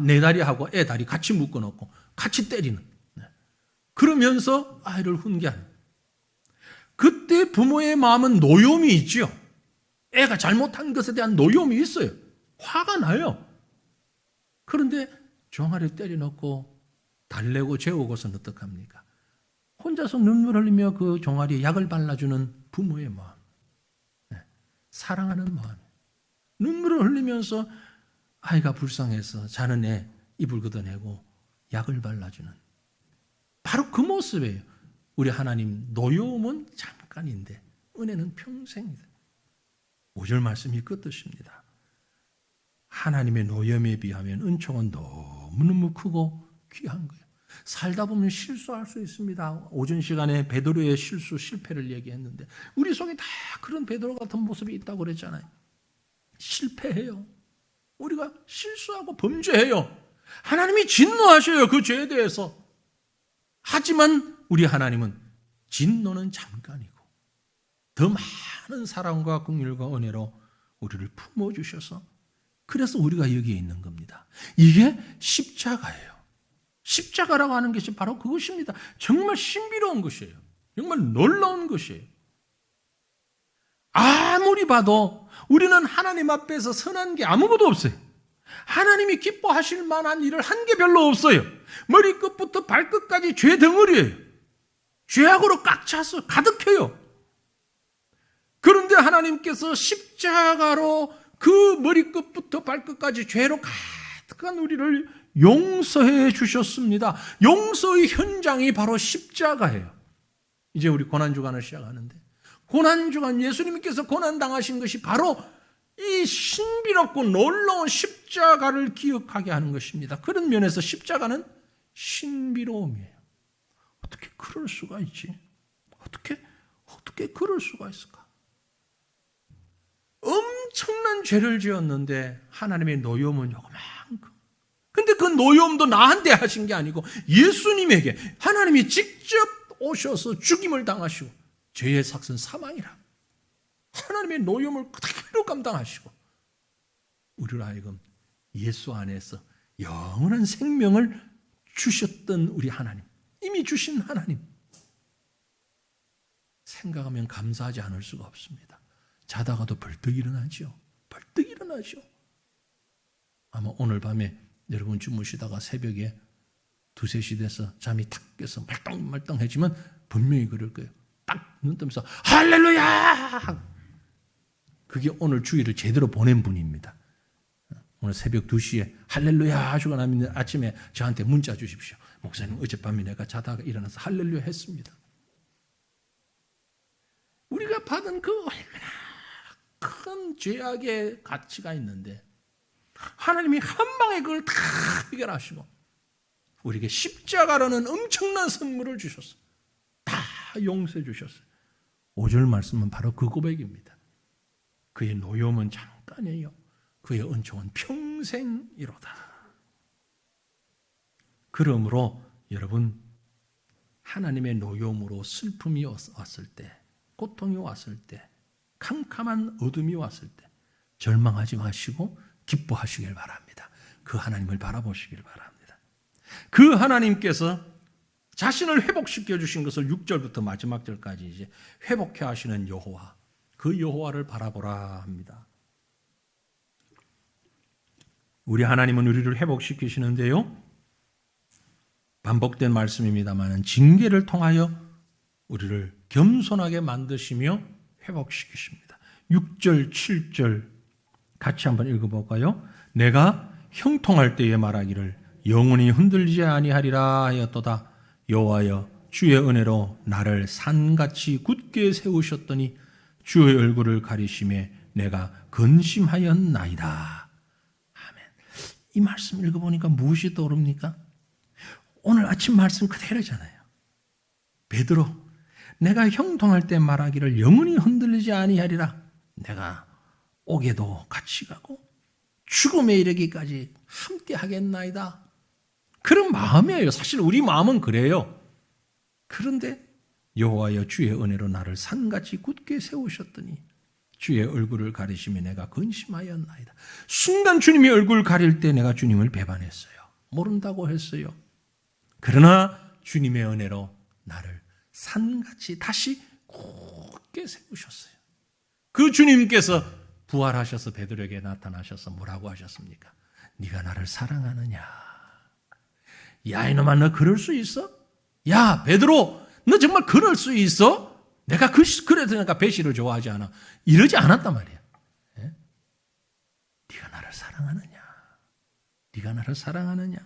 내 다리하고 애 다리 같이 묶어놓고 같이 때리는. 그러면서 아이를 훈계하는. 그때 부모의 마음은 노여움이 있지요. 애가 잘못한 것에 대한 노여움이 있어요. 화가 나요. 그런데 종아리 때려놓고 달래고 재우고서는 어떡합니까? 혼자서 눈물 흘리며 그 종아리에 약을 발라주는 부모의 마음. 사랑하는 마음. 눈물을 흘리면서 아이가 불쌍해서 자는 애 이불 걷어내고 약을 발라주는. 바로 그 모습이에요. 우리 하나님 노여움은 잠깐인데 은혜는 평생이다. 5절 말씀이 그 뜻입니다. 하나님의 노여움에 비하면 은총은 너무너무 크고 귀한 거예요. 살다 보면 실수할 수 있습니다. 오전 시간에 베드로의 실패를 얘기했는데 우리 속에 다 그런 베드로 같은 모습이 있다고 그랬잖아요. 실패해요. 우리가 실수하고 범죄해요. 하나님이 진노하셔요. 그 죄에 대해서. 하지만 우리 하나님은 진노는 잠깐이고 더 많은 사랑과 긍휼과 은혜로 우리를 품어주셔서 그래서 우리가 여기에 있는 겁니다. 이게 십자가예요. 십자가라고 하는 것이 바로 그것입니다. 정말 신비로운 것이에요. 정말 놀라운 것이에요. 아무리 봐도 우리는 하나님 앞에서 선한 게 아무것도 없어요. 하나님이 기뻐하실 만한 일을 한 게 별로 없어요. 머리끝부터 발끝까지 죄 덩어리예요. 죄악으로 꽉 차서 가득해요. 그런데 하나님께서 십자가로 그 머리끝부터 발끝까지 죄로 가득한 우리를 용서해 주셨습니다. 용서의 현장이 바로 십자가예요. 이제 우리 고난주간을 시작하는데 고난주간 예수님께서 고난당하신 것이 바로 이 신비롭고 놀라운 십자가를 기억하게 하는 것입니다. 그런 면에서 십자가는 신비로움이에요. 어떻게 그럴 수가 있지? 어떻게 그럴 수가 있을까? 엄청난 죄를 지었는데 하나님의 노여움은 요만큼. 근데 그 노여움도 나한테 하신 게 아니고 예수님에게 하나님이 직접 오셔서 죽임을 당하시고 죄의 삭은 사망이라. 하나님의 노여움을 그대로 감당하시고 우리를 하여금 예수 안에서 영원한 생명을 주셨던 우리 하나님, 이미 주신 하나님 생각하면 감사하지 않을 수가 없습니다. 자다가도 벌떡 일어나죠. 벌떡 일어나죠. 아마 오늘 밤에 여러분 주무시다가 새벽에 2, 3시 돼서 잠이 탁 깨서 말똥말똥해지면 분명히 그럴 거예요. 딱 눈 뜨면서 할렐루야! 그게 오늘 주일을 제대로 보낸 분입니다. 오늘 새벽 2시에 할렐루야 하시고 나면 아침에 저한테 문자 주십시오. 목사님 어젯밤에 내가 자다가 일어나서 할렐루야 했습니다. 우리가 받은 그 얼마나 큰 죄악의 가치가 있는데 하나님이 한 방에 그걸 다 해결하시고 우리에게 십자가라는 엄청난 선물을 주셨어요. 다 용서해 주셨어요. 5절 말씀은 바로 그 고백입니다. 그의 노여움은 잠깐이에요. 그의 은총은 평생이로다. 그러므로 여러분 하나님의 노여움으로 슬픔이 왔을 때, 고통이 왔을 때, 캄캄한 어둠이 왔을 때 절망하지 마시고 기뻐하시길 바랍니다. 그 하나님을 바라보시길 바랍니다. 그 하나님께서 자신을 회복시켜 주신 것을 6절부터 마지막 절까지 이제 회복해 하시는 여호와, 그 여호와를 바라보라 합니다. 우리 하나님은 우리를 회복시키시는데요. 반복된 말씀입니다만 징계를 통하여 우리를 겸손하게 만드시며 회복시키십니다. 6절, 7절 같이 한번 읽어볼까요? 내가 형통할 때에 말하기를 영원히 흔들리지 아니하리라 하였도다. 여호와여 주의 은혜로 나를 산같이 굳게 세우셨더니 주의 얼굴을 가리심에 내가 근심하였나이다. 아멘. 이 말씀 읽어보니까 무엇이 떠오릅니까? 오늘 아침 말씀 그대로잖아요. 베드로, 내가 형통할 때 말하기를 영원히 흔들리지 아니하리라. 내가 옥에도 같이 가고 죽음에 이르기까지 함께 하겠나이다. 그런 마음이에요. 사실 우리 마음은 그래요. 그런데 여호와여 주의 은혜로 나를 산같이 굳게 세우셨더니 주의 얼굴을 가리시며 내가 근심하였나이다. 순간 주님이 얼굴 가릴 때 내가 주님을 배반했어요. 모른다고 했어요. 그러나 주님의 은혜로 나를 산같이 다시 굳게 세우셨어요. 그 주님께서 부활하셔서 베드로에게 나타나셔서 뭐라고 하셨습니까? 네가 나를 사랑하느냐? 야, 이놈아, 너 그럴 수 있어? 야, 베드로, 너 정말 그럴 수 있어? 내가 그래서 내가 배시를 좋아하지 않아. 이러지 않았단 말이야. 예? 네가 나를 사랑하느냐? 네가 나를 사랑하느냐?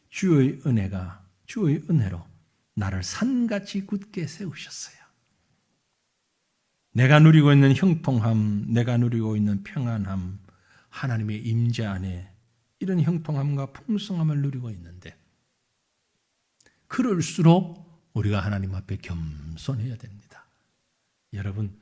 주의 은혜로 나를 산같이 굳게 세우셨어요. 내가 누리고 있는 형통함, 내가 누리고 있는 평안함, 하나님의 임재 안에 이런 형통함과 풍성함을 누리고 있는데 그럴수록 우리가 하나님 앞에 겸손해야 됩니다. 여러분,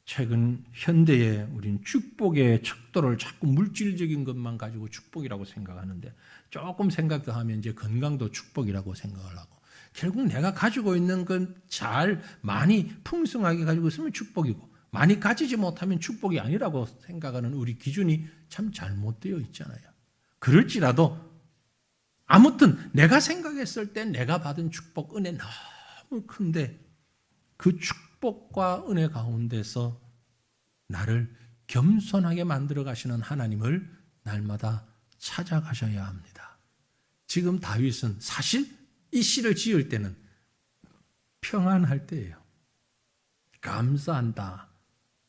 최근 현대에 우린 축복의 척도를 자꾸 물질적인 것만 가지고 축복이라고 생각하는데 조금 생각 더 하면 이제 건강도 축복이라고 생각을 하고 결국 내가 가지고 있는 건 잘 많이 풍성하게 가지고 있으면 축복이고 많이 가지지 못하면 축복이 아니라고 생각하는 우리 기준이 참 잘못되어 있잖아요. 그럴지라도 아무튼 내가 생각했을 때 내가 받은 축복, 은혜 너무 큰데 그 축복과 은혜 가운데서 나를 겸손하게 만들어 가시는 하나님을 날마다 찾아가셔야 합니다. 지금 다윗은 사실 이 시를 지을 때는 평안할 때예요. 감사한다,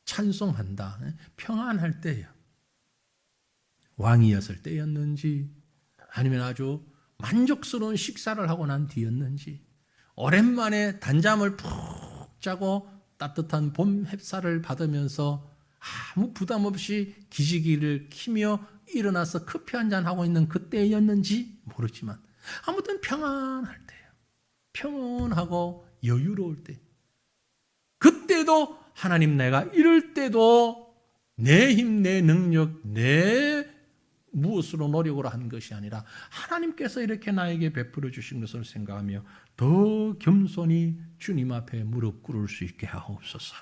찬송한다, 평안할 때예요. 왕이었을 때였는지 아니면 아주 만족스러운 식사를 하고 난 뒤였는지 오랜만에 단잠을 푹 자고 따뜻한 봄 햇살을 받으면서 아무 부담 없이 기지개를 키며 일어나서 커피 한잔 하고 있는 그때였는지 모르지만 아무튼 평안할 때예요. 평온하고 여유로울 때. 그때도 하나님 내가 이럴 때도 내 힘, 내 능력, 내 무엇으로 노력으로 한 것이 아니라 하나님께서 이렇게 나에게 베풀어 주신 것을 생각하며 더 겸손히 주님 앞에 무릎 꿇을 수 있게 하옵소서.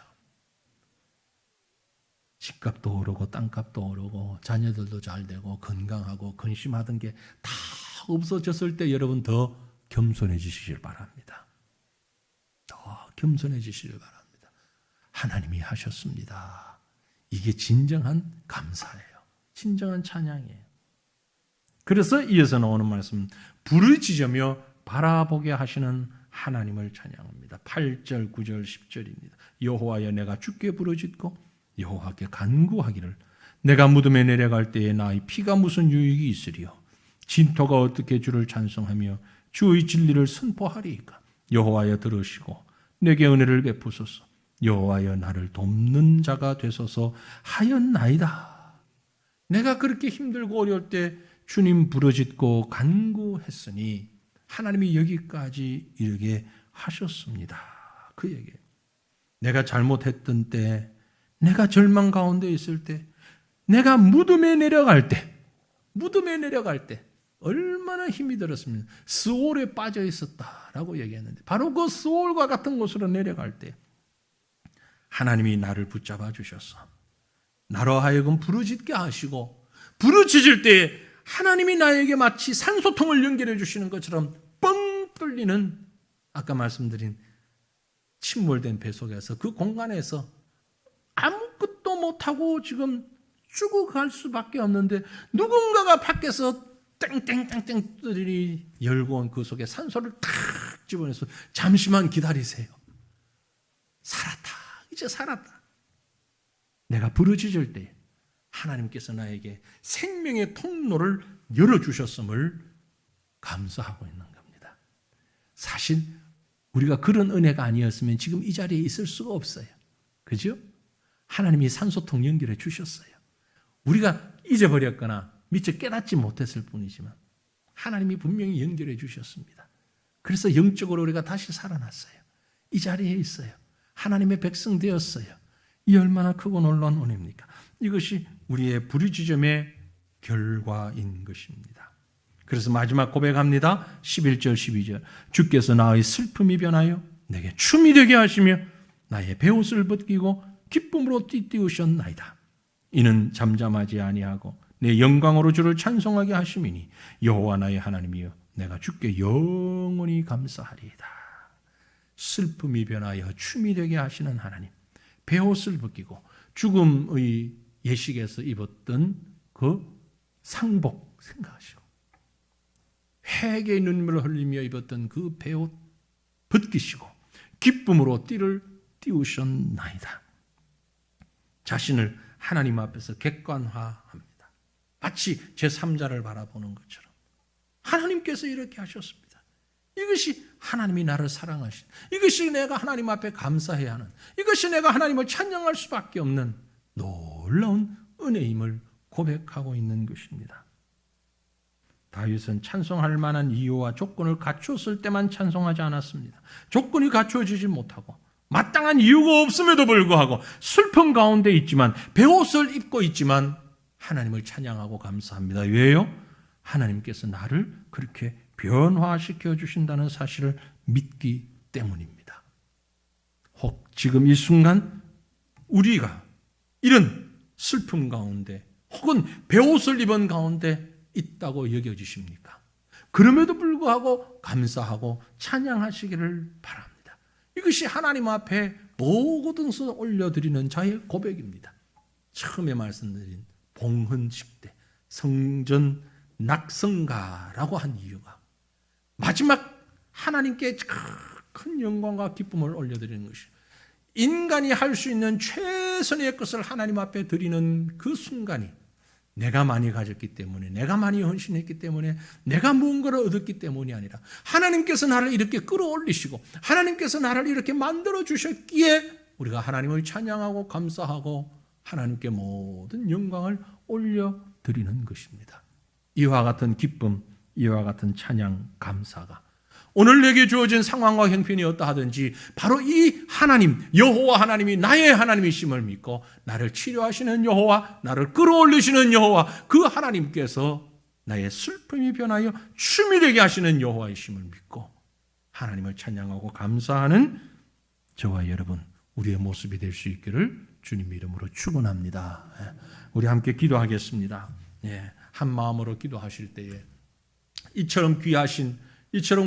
집값도 오르고 땅값도 오르고 자녀들도 잘 되고 건강하고 근심하던 게 다 없어졌을 때 여러분 더 겸손해지시길 바랍니다. 더 겸손해지시길 바랍니다. 하나님이 하셨습니다. 이게 진정한 감사예요. 진정한 찬양이에요. 그래서 이어서 나오는 말씀, 부르짖으며 바라보게 하시는 하나님을 찬양합니다. 8절, 9절, 10절입니다. 여호와여 내가 주께 부르짖고 여호와께 간구하기를 내가 무덤에 내려갈 때에 나의 피가 무슨 유익이 있으리요. 진토가 어떻게 주를 찬송하며 주의 진리를 선포하리이까. 여호와여 들으시고 내게 은혜를 베푸소서. 여호와여 나를 돕는 자가 되소서 하였나이다. 내가 그렇게 힘들고 어려울 때 주님 부르짖고 간구했으니 하나님이 여기까지 이르게 하셨습니다. 그에게 내가 잘못했던 때, 내가 절망 가운데 있을 때, 내가 무덤에 내려갈 때 얼마나 힘이 들었으면 스올에 빠져 있었다라고 얘기했는데 바로 그 스올과 같은 곳으로 내려갈 때 하나님이 나를 붙잡아 주셔서 나로 하여금 부르짖게 하시고 부르짖을 때 하나님이 나에게 마치 산소통을 연결해 주시는 것처럼 뻥 뚫리는 아까 말씀드린 침몰된 배 속에서 그 공간에서 아무것도 못하고 지금 죽어갈 수밖에 없는데 누군가가 밖에서 땡땡땡땡들이 열고 온 그 속에 산소를 탁 집어내서 잠시만 기다리세요. 살았다. 이제 살았다. 내가 부르짖을 때 하나님께서 나에게 생명의 통로를 열어주셨음을 감사하고 있는 겁니다. 사실 우리가 그런 은혜가 아니었으면 지금 이 자리에 있을 수가 없어요. 그죠? 하나님이 산소통 연결해 주셨어요. 우리가 잊어버렸거나 미처 깨닫지 못했을 뿐이지만 하나님이 분명히 연결해 주셨습니다. 그래서 영적으로 우리가 다시 살아났어요. 이 자리에 있어요. 하나님의 백성 되었어요. 이 얼마나 크고 놀라운 은혜입니까? 이것이 우리의 부르짖음의 결과인 것입니다. 그래서 마지막 고백합니다. 11절 12절 주께서 나의 슬픔이 변하여 내게 춤이 되게 하시며 나의 베옷을 벗기고 기쁨으로 띠띠우셨나이다. 이는 잠잠하지 아니하고 내 영광으로 주를 찬송하게 하심이니 여호와 나의 하나님이여 내가 주께 영원히 감사하리이다. 슬픔이 변하여 춤이 되게 하시는 하나님, 베옷을 벗기고 죽음의 예식에서 입었던 그 상복 생각하시고 회개의 눈물을 흘리며 입었던 그 베옷 벗기시고 기쁨으로 띠를 띠우셨나이다. 자신을 하나님 앞에서 객관화합니다. 마치 제3자를 바라보는 것처럼 하나님께서 이렇게 하셨습니다. 이것이 하나님이 나를 사랑하신, 이것이 내가 하나님 앞에 감사해야 하는, 이것이 내가 하나님을 찬양할 수밖에 없는 놀라운 은혜임을 고백하고 있는 것입니다. 다윗은 찬송할 만한 이유와 조건을 갖추었을 때만 찬송하지 않았습니다. 조건이 갖추어지지 못하고 마땅한 이유가 없음에도 불구하고 슬픔 가운데 있지만 베옷을 입고 있지만 하나님을 찬양하고 감사합니다. 왜요? 하나님께서 나를 그렇게 변화시켜 주신다는 사실을 믿기 때문입니다. 혹 지금 이 순간 우리가 이런 슬픔 가운데 혹은 베옷을 입은 가운데 있다고 여겨지십니까? 그럼에도 불구하고 감사하고 찬양하시기를 바랍니다. 이것이 하나님 앞에 모든 것을 올려드리는 자의 고백입니다. 처음에 말씀드린 봉헌식대, 성전 낙성가라고 한 이유가 마지막 하나님께 큰 영광과 기쁨을 올려드리는 것이죠. 인간이 할 수 있는 최선의 것을 하나님 앞에 드리는 그 순간이 내가 많이 가졌기 때문에, 내가 많이 헌신했기 때문에, 내가 무언가를 얻었기 때문이 아니라 하나님께서 나를 이렇게 끌어올리시고 하나님께서 나를 이렇게 만들어 주셨기에 우리가 하나님을 찬양하고 감사하고 하나님께 모든 영광을 올려드리는 것입니다. 이와 같은 기쁨, 이와 같은 찬양, 감사가 오늘 내게 주어진 상황과 형편이 어떠하든지 바로 이 하나님, 여호와 하나님이 나의 하나님이심을 믿고 나를 치료하시는 여호와, 나를 끌어올리시는 여호와, 그 하나님께서 나의 슬픔이 변하여 춤이 되게 하시는 여호와이심을 믿고 하나님을 찬양하고 감사하는 저와 여러분, 우리의 모습이 될 수 있기를 주님 이름으로 축원합니다. 우리 함께 기도하겠습니다. 한 마음으로 기도하실 때에 이처럼 귀하신, 이처럼